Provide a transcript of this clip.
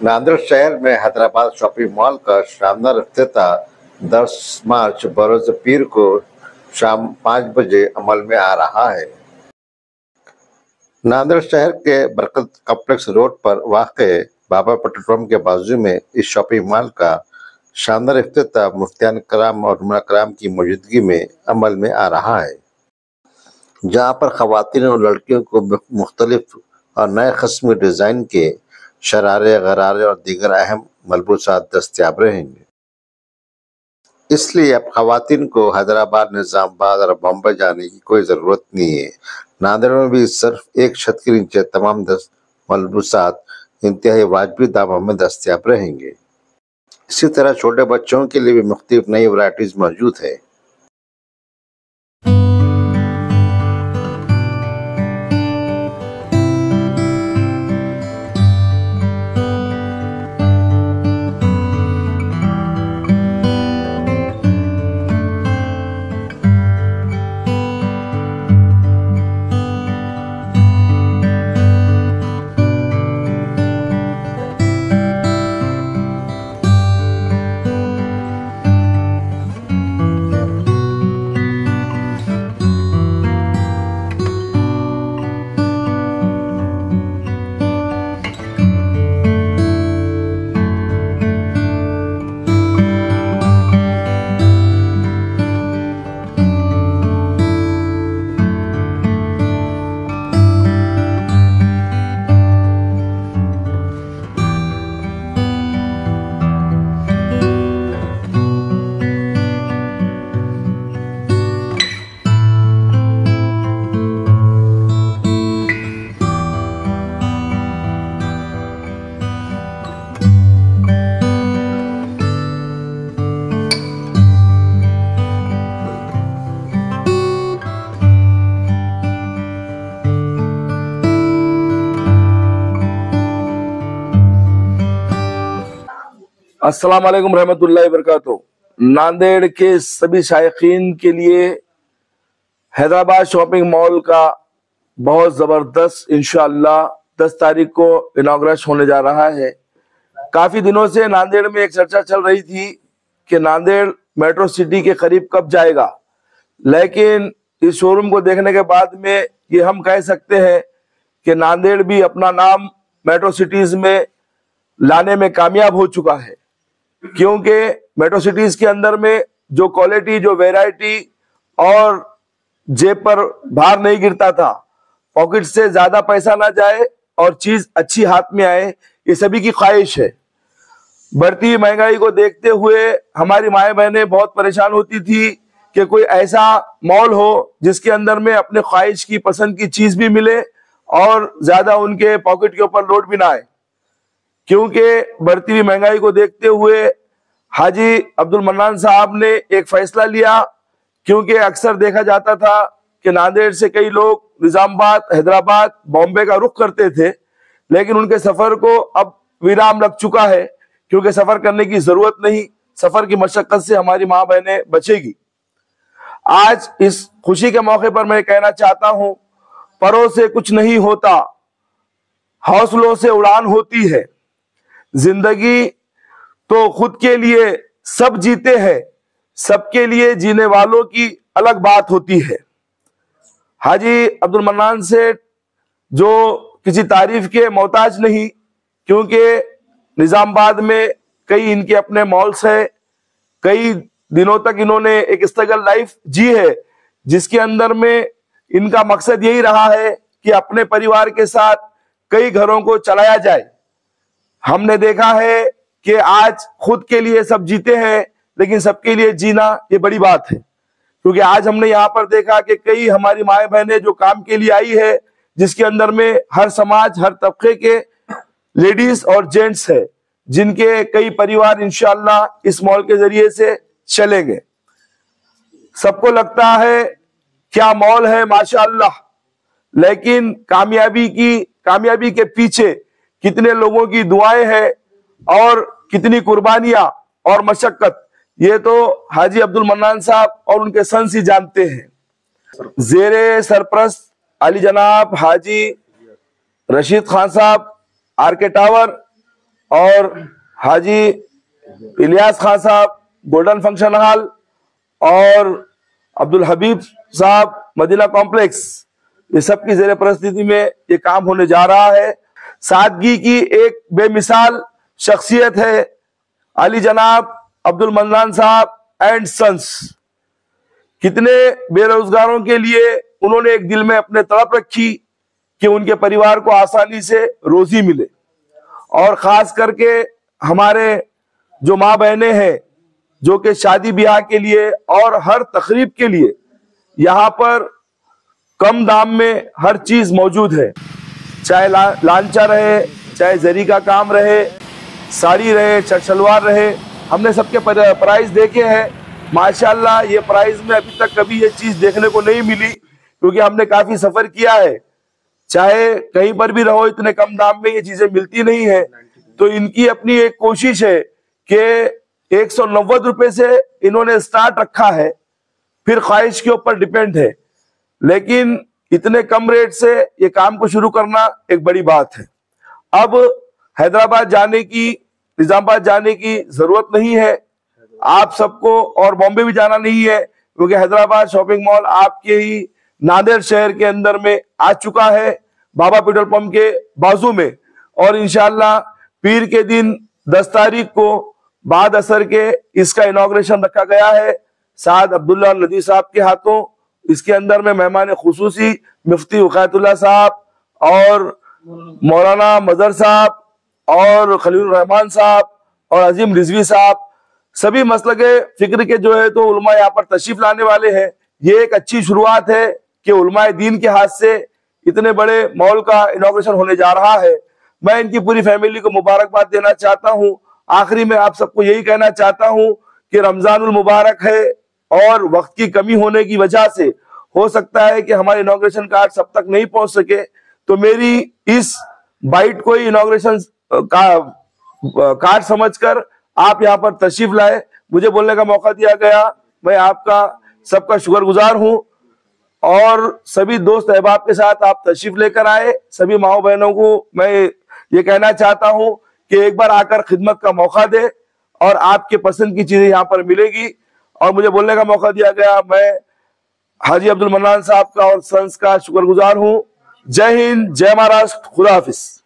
नांदेड़ शहर में Hyderabad shopping mall का शानदार इफ्तिताह 10 मार्च बरोज पीर को शाम 5 बजे अमल में आ रहा है। नांदेड़ शहर के बरकत कॉम्प्लेक्स रोड पर वाक़े बाबा पेट्रोल पंप के बाजू में इस शॉपिंग मॉल का शानदार इफ्तिताह मुफ्तियान कराम और उमरा कराम की मौजूदगी में अमल में आ रहा है, जहां पर खवातीन और लड़कियों को मुख्तलिफ और नए किस्म डिज़ाइन के शरारे, गरारे और दीगर अहम मलबूसात दस्तयाब रहेंगे। इसलिए अब खवातीन को हैदराबाद, निज़ामाबाद और बॉम्बे जाने की कोई ज़रूरत नहीं है। नांदेड़ में भी सिर्फ एक छत के नीचे तमाम मलबूसात इंतहाई वाजबी दामों में दस्तयाब रहेंगे। इसी तरह छोटे बच्चों के लिए भी मुख्तलिफ नई वैराइटीज़ मौजूद है। अस्सलाम वालेकुम रहमतुल्लाहि वबरकातुहू। नांदेड़ के सभी शायकीन के लिए हैदराबाद शॉपिंग मॉल का बहुत ज़बरदस्त इंशाअल्लाह 10 तारीख को इनॉग्रेशन होने जा रहा है। काफ़ी दिनों से नांदेड़ में एक चर्चा चल रही थी कि नांदेड़ मेट्रो सिटी के करीब कब जाएगा, लेकिन इस शोरूम को देखने के बाद में ये हम कह सकते हैं कि नांदेड़ भी अपना नाम मेट्रो सिटीज़ में लाने में कामयाब हो चुका है, क्योंकि मेट्रो सिटीज के अंदर में जो क्वालिटी, जो वैरायटी और जेब पर भार नहीं गिरता था, पॉकेट से ज्यादा पैसा ना जाए और चीज अच्छी हाथ में आए, ये सभी की ख्वाहिश है। बढ़ती हुई महंगाई को देखते हुए हमारी माएँ बहनें बहुत परेशान होती थी कि कोई ऐसा मॉल हो जिसके अंदर में अपने ख्वाहिश की, पसंद की चीज भी मिले और ज्यादा उनके पॉकेट के ऊपर लोड भी ना आए। क्योंकि बढ़ती हुई महंगाई को देखते हुए हाजी अब्दुल मन्नान साहब ने एक फैसला लिया, क्योंकि अक्सर देखा जाता था कि नांदेड़ से कई लोग निजामाबाद, हैदराबाद, बॉम्बे का रुख करते थे, लेकिन उनके सफर को अब विराम लग चुका है, क्योंकि सफर करने की जरूरत नहीं, सफर की मशक्कत से हमारी माँ बहनें बचेगी। आज इस खुशी के मौके पर मैं कहना चाहता हूं, परों से कुछ नहीं होता, हौसलों से उड़ान होती है। जिंदगी तो खुद के लिए सब जीते हैं, सबके लिए जीने वालों की अलग बात होती है। हाजी अब्दुल मन्नान सेठ जो किसी तारीफ के मोहताज नहीं, क्योंकि निजामाबाद में कई इनके अपने मॉल्स हैं, कई दिनों तक इन्होंने एक स्ट्रगल लाइफ जी है, जिसके अंदर में इनका मकसद यही रहा है कि अपने परिवार के साथ कई घरों को चलाया जाए। हमने देखा है कि आज खुद के लिए सब जीते हैं, लेकिन सबके लिए जीना ये बड़ी बात है, क्योंकि आज हमने यहाँ पर देखा कि कई हमारी माएँ बहनें जो काम के लिए आई है, जिसके अंदर में हर समाज, हर तबके के लेडीज और जेंट्स है, जिनके कई परिवार इंशाअल्लाह इस मॉल के जरिए से चलेंगे। सबको लगता है क्या मॉल है माशाअल्लाह, लेकिन कामयाबी के पीछे कितने लोगों की दुआएं हैं और कितनी कुर्बानियां और मशक्कत, ये तो हाजी अब्दुल मन्नान साहब और उनके सन्स ही जानते हैं। जेरे सरप्रस्त अली जनाब हाजी रशीद खान साहब, आरके टावर और हाजी इलियास खान साहब गोल्डन फंक्शन हॉल और अब्दुल हबीब साहब मदीना कॉम्प्लेक्स, ये सब की जेर परिस्थिति में ये काम होने जा रहा है। सादगी की एक बेमिसाल शख्सियत है अली जनाब अब्दुल मन्नान साहब एंड सन्स। कितने बेरोजगारों के लिए उन्होंने एक दिल में अपने तड़प रखी कि उनके परिवार को आसानी से रोजी मिले, और खास करके हमारे जो माँ बहनें हैं जो कि शादी ब्याह के लिए और हर तकरीब के लिए यहाँ पर कम दाम में हर चीज मौजूद है, चाहे लांचा रहे, चाहे जरी का काम रहे, साड़ी रहे, शलवार रहे, हमने सबके प्राइस देखे हैं। माशाल्लाह ये प्राइस में अभी तक कभी ये चीज देखने को नहीं मिली, क्योंकि हमने काफी सफर किया है। चाहे कहीं पर भी रहो इतने कम दाम में ये चीजें मिलती नहीं है। तो इनकी अपनी एक कोशिश है कि 190 रुपए से इन्होंने स्टार्ट रखा है, फिर ख्वाहिश के ऊपर डिपेंड है, लेकिन इतने कम रेट से ये काम को शुरू करना एक बड़ी बात है। अब हैदराबाद जाने की, निजामाबाद जाने की जरूरत नहीं है आप सबको, और बॉम्बे भी जाना नहीं है, क्योंकि हैदराबाद शॉपिंग मॉल आपके ही नांदेड़ शहर के अंदर में आ चुका है, बाबा पेट्रोल पंप के बाजू में। और इंशाल्लाह पीर के दिन 10 तारीख को बाद असर के इसका इनॉग्रेशन रखा गया है साद अब्दुल्ला नदी साहब के हाथों। इसके अंदर में मेहमान खुसूसी मुफ्ती वकायतुल्लाह साहब और मौलाना मजहर साहब और खलील रहमान साहब और अजीम रिजवी साहब, सभी मसलके फिक्र के जो है तो उलमा यहाँ पर तशरीफ लाने वाले हैं। ये एक अच्छी शुरुआत है कि उलमाए दीन के हाथ से इतने बड़े मॉल का इनॉग्रेशन होने जा रहा है। मैं इनकी पूरी फैमिली को मुबारकबाद देना चाहता हूँ। आखिरी में आप सबको यही कहना चाहता हूँ कि रमजानुल मुबारक है, और वक्त की कमी होने की वजह से हो सकता है कि हमारे इनॉग्रेशन कार्ड सब तक नहीं पहुंच सके, तो मेरी इस बाइट को ही इनॉग्रेशन कार्ड समझकर आप यहाँ पर तशरीफ लाए, मुझे बोलने का मौका दिया गया, मैं आपका सबका शुक्रगुजार हूँ। और सभी दोस्त अहबाब के साथ आप तशरीफ लेकर आए, सभी माओ बहनों को मैं ये कहना चाहता हूँ कि एक बार आकर खिदमत का मौका दे, और आपके पसंद की चीजें यहाँ पर मिलेगी। और मुझे बोलने का मौका दिया गया, मैं हाजी अब्दुल मन्नान साहब का और सन्स का शुक्रगुजार हूँ। जय हिंद, जय महाराष्ट्र, खुदा हाफिज।